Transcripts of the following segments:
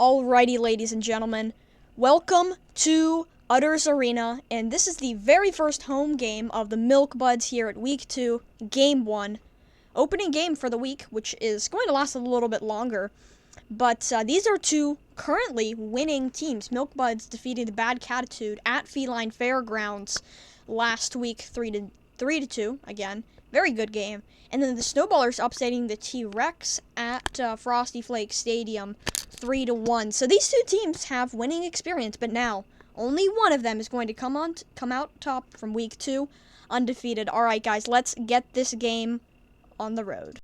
Alrighty, ladies and gentlemen, welcome to Utter's Arena, and this is the very first home game of the Milk Buds here at Week 2, Game 1. Opening game for the week, which is going to last a little bit longer. But these are two currently winning teams. Milk Buds defeating the Bad Catitude at Feline Fairgrounds last week, 3-2, again. Very good game. And then the Snowballers upsetting the T-Rex at Frosty Flake Stadium 3-1. So these two teams have winning experience, but now only one of them is going to come out top from week 2 undefeated. All right, guys, let's get this game on the road.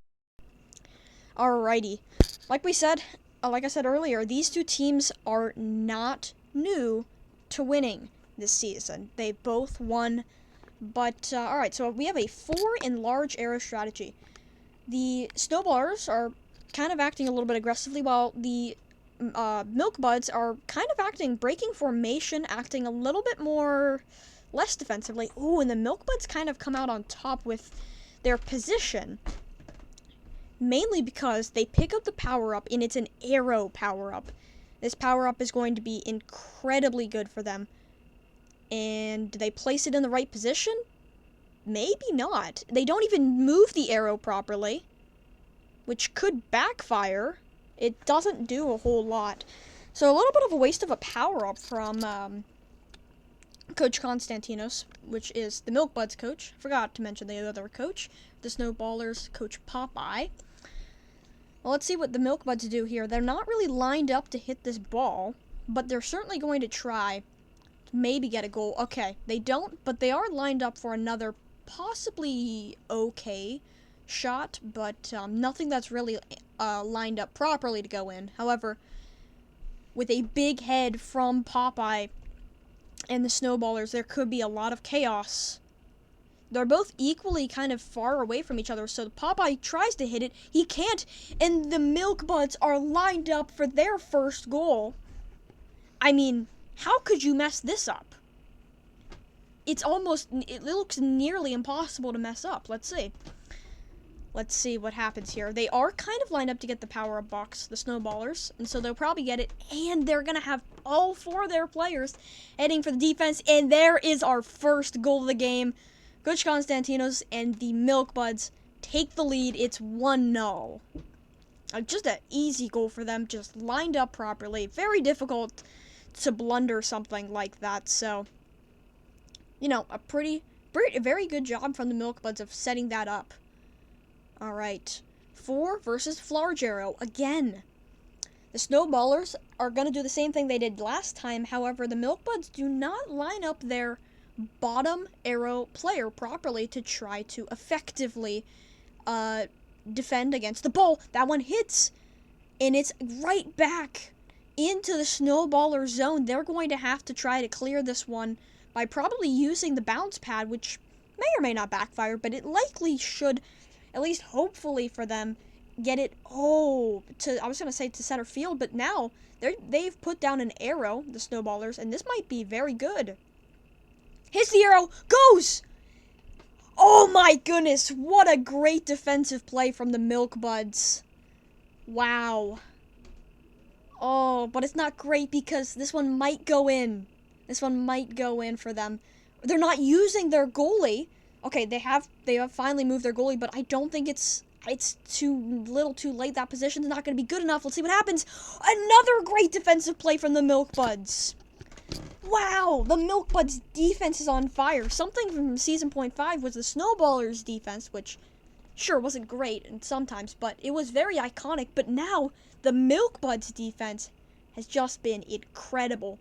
Alrighty. Like I said earlier, these two teams are not new to winning this season. They both won. But, alright, so we have a 4 in large arrow strategy. The Snowballers are kind of acting a little bit aggressively, while the Milk Buds are kind of breaking formation, acting a little bit less defensively. Ooh, and the Milk Buds kind of come out on top with their position. Mainly because they pick up the power-up, and it's an arrow power-up. This power-up is going to be incredibly good for them. And do they place it in the right position? Maybe not. They don't even move the arrow properly, which could backfire. It doesn't do a whole lot. So a little bit of a waste of a power-up from Coach Konstantinos, which is the Milk Buds coach. Forgot to mention the other coach, the Snowballers, Coach Popeye. Well, let's see what the Milk Buds do here. They're not really lined up to hit this ball, but they're certainly going to try. Maybe get a goal. Okay, they don't, but they are lined up for another possibly okay shot, but nothing that's really lined up properly to go in. However, with a big head from Popeye and the Snowballers, there could be a lot of chaos. They're both equally kind of far away from each other, so Popeye tries to hit it. He can't, and the Milk Buds are lined up for their first goal. I mean, how could you mess this up? It looks nearly impossible to mess up. Let's see. Let's see what happens here. They are kind of lined up to get the power-up box, the Snowballers, and so they'll probably get it, and they're going to have all 4 of their players heading for the defense, and there is our first goal of the game. Coach Konstantinos and the Milk Buds take the lead. It's 1-0. Just an easy goal for them, just lined up properly. Very difficult to blunder something like that, so, you know, a very good job from the Milk Buds of setting that up. Alright, 4 versus large arrow, again. The Snowballers are going to do the same thing they did last time, however, the Milk Buds do not line up their bottom arrow player properly to try to effectively defend against the ball. That one hits, and it's right back into the Snowballer zone. They're going to have to try to clear this one by probably using the bounce pad, which may or may not backfire, but it likely should, at least hopefully for them, get it, I was going to say to center field, but now they've put down an arrow, the Snowballers, and this might be very good. Hits the arrow, goes! Oh my goodness, what a great defensive play from the Milk Buds. Wow. Oh, but it's not great because this one might go in. This one might go in for them. They're not using their goalie. Okay, they have finally moved their goalie, but I don't think it's too late. That position is not going to be good enough. Let's see what happens. Another great defensive play from the Milk Buds. Wow, the Milk Buds defense is on fire. Something from season point 5 was the Snowballers defense, which sure wasn't great and sometimes, but it was very iconic. But now the Milk Buds defense has just been incredible.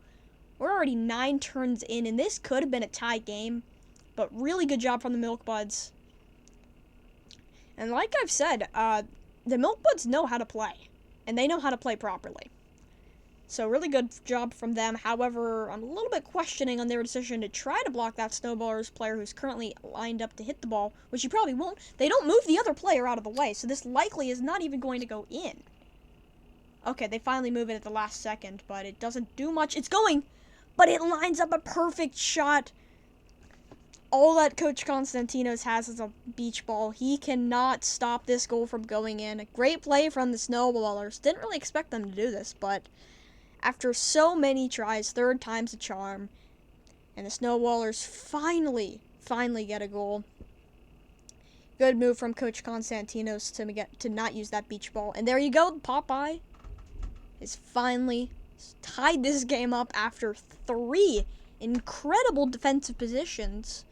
We're already 9 turns in, and this could have been a tie game, but really good job from the Milk Buds. And like I've said, the Milk Buds know how to play, and they know how to play properly. So really good job from them. However, I'm a little bit questioning on their decision to try to block that Snowballers player who's currently lined up to hit the ball, which you probably won't. They don't move the other player out of the way, so this likely is not even going to go in. Okay, they finally move it at the last second, but it doesn't do much. It's going, but it lines up a perfect shot. All that Coach Konstantinos has is a beach ball. He cannot stop this goal from going in. A great play from the Snowballers. Didn't really expect them to do this, but After so many tries, third time's a charm. And the Snowballers finally get a goal. Good move from Coach Konstantinos to not use that beach ball. And there you go, Popeye has finally tied this game up after 3 incredible defensive positions,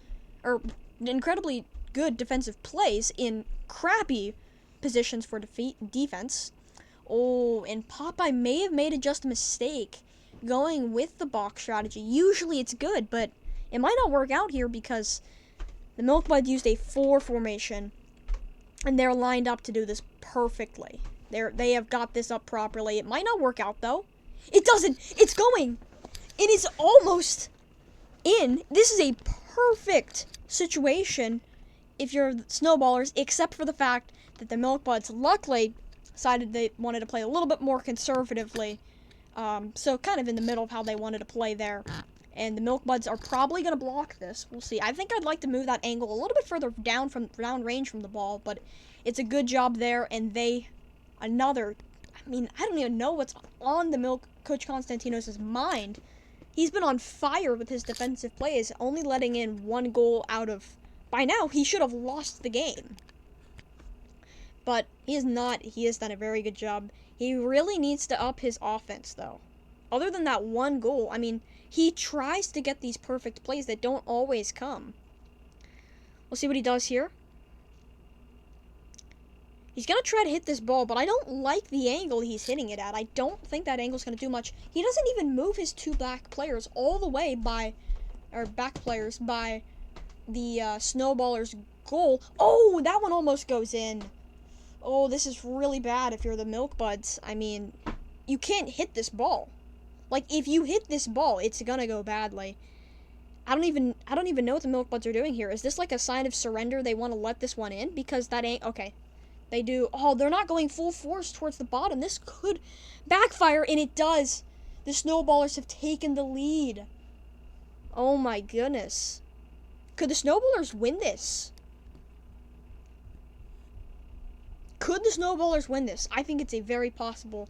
or incredibly good defensive plays in crappy positions for defense. Oh, and Popeye may have made just a mistake going with the box strategy. Usually it's good, but it might not work out here because the Milk Buds used a 4 formation, and they're lined up to do this perfectly. They have got this up properly. It might not work out, though. It doesn't. It's going. It is almost in. This is a perfect situation if you're Snowballers, except for the fact that the Milk Buds luckily decided they wanted to play a little bit more conservatively. So kind of in the middle of how they wanted to play there. And the Milk Buds are probably going to block this. We'll see. I think I'd like to move that angle a little bit further down range from the ball, but it's a good job there. And I don't even know what's on Coach Konstantinos' mind. He's been on fire with his defensive plays, only letting in 1 goal out of... By now, he should have lost the game. But he is not. He has done a very good job. He really needs to up his offense, though. Other than that 1 goal, I mean, he tries to get these perfect plays that don't always come. We'll see what he does here. He's going to try to hit this ball, but I don't like the angle he's hitting it at. I don't think that angle's going to do much. He doesn't even move his 2 back players all the way by the Snowballers' goal. Oh, that one almost goes in. Oh, this is really bad if you're the Milk Buds. I mean, you can't hit this ball. Like, if you hit this ball, it's gonna go badly. I don't even know what the Milk Buds are doing here. Is this like a sign of surrender? They want to let this one in? Because that ain't... Okay. They do... Oh, they're not going full force towards the bottom. This could backfire, and it does. The Snowballers have taken the lead. Oh, my goodness. Could the Snowballers win this? Could the Snowballers win this? I think it's a very possible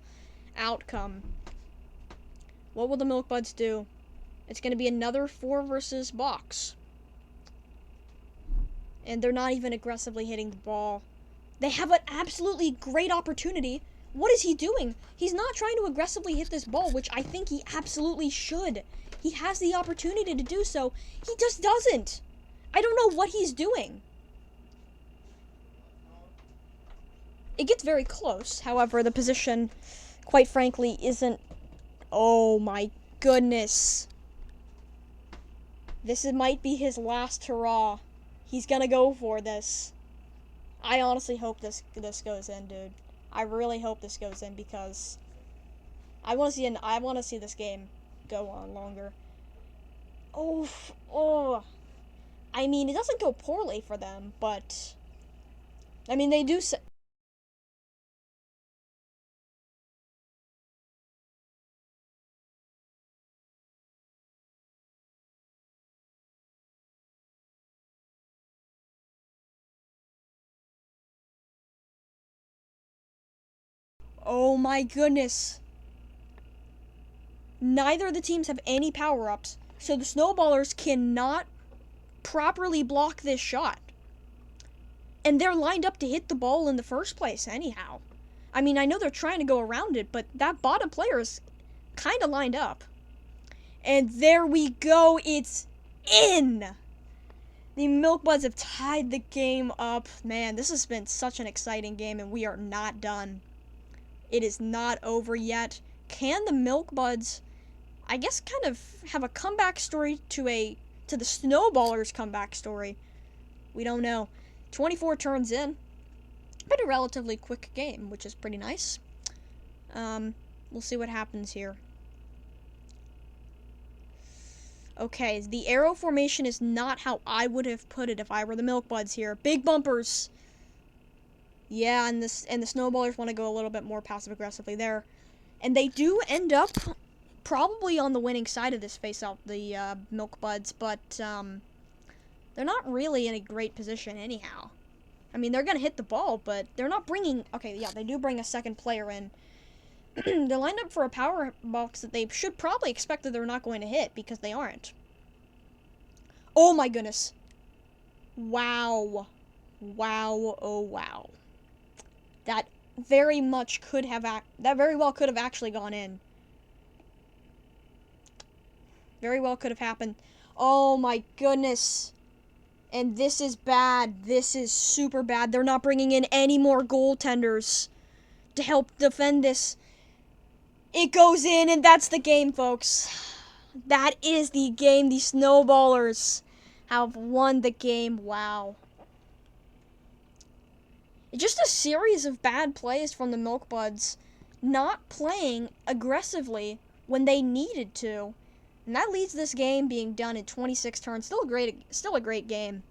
outcome. What will the Milk Buds do? It's going to be another 4 versus box. And they're not even aggressively hitting the ball. They have an absolutely great opportunity. What is he doing? He's not trying to aggressively hit this ball, which I think he absolutely should. He has the opportunity to do so. He just doesn't. I don't know what he's doing. It gets very close. However, the position, quite frankly, isn't... Oh my goodness. This might be his last hurrah. He's gonna go for this. I honestly hope this goes in, dude. I really hope this goes in because I want to see this game go on longer. Oh. I mean, it doesn't go poorly for them, but I mean, they do Oh my goodness. Neither of the teams have any power-ups, so the Snowballers cannot properly block this shot. And they're lined up to hit the ball in the first place anyhow. I mean, I know they're trying to go around it, but that bottom player is kind of lined up. And there we go. It's in. The Milk Buds have tied the game up. Man, this has been such an exciting game, and we are not done. It is not over yet. Can the Milk Buds, I guess, kind of have a comeback story to the Snowballers' comeback story? We don't know. 24 turns in. But a relatively quick game, which is pretty nice. We'll see what happens here. Okay, the arrow formation is not how I would have put it if I were the Milk Buds here. Big bumpers. Yeah, and the Snowballers want to go a little bit more passive-aggressively there. And they do end up probably on the winning side of this face-off, the Milk Buds, but they're not really in a great position anyhow. I mean, they're going to hit the ball, but they're not bringing... Okay, yeah, they do bring a second player in. They're lined up for a power box that they should probably expect that they're not going to hit because they aren't. Oh my goodness. Wow. Wow, oh wow. That very much could have, that very well could have actually gone in. Very well could have happened. Oh my goodness. And this is bad. This is super bad. They're not bringing in any more goaltenders to help defend this. It goes in, and that's the game, folks. That is the game. The Snowballers have won the game. Wow. Just a series of bad plays from the Milk Buds, not playing aggressively when they needed to. And that leads this game being done in 26 turns. Still a great game.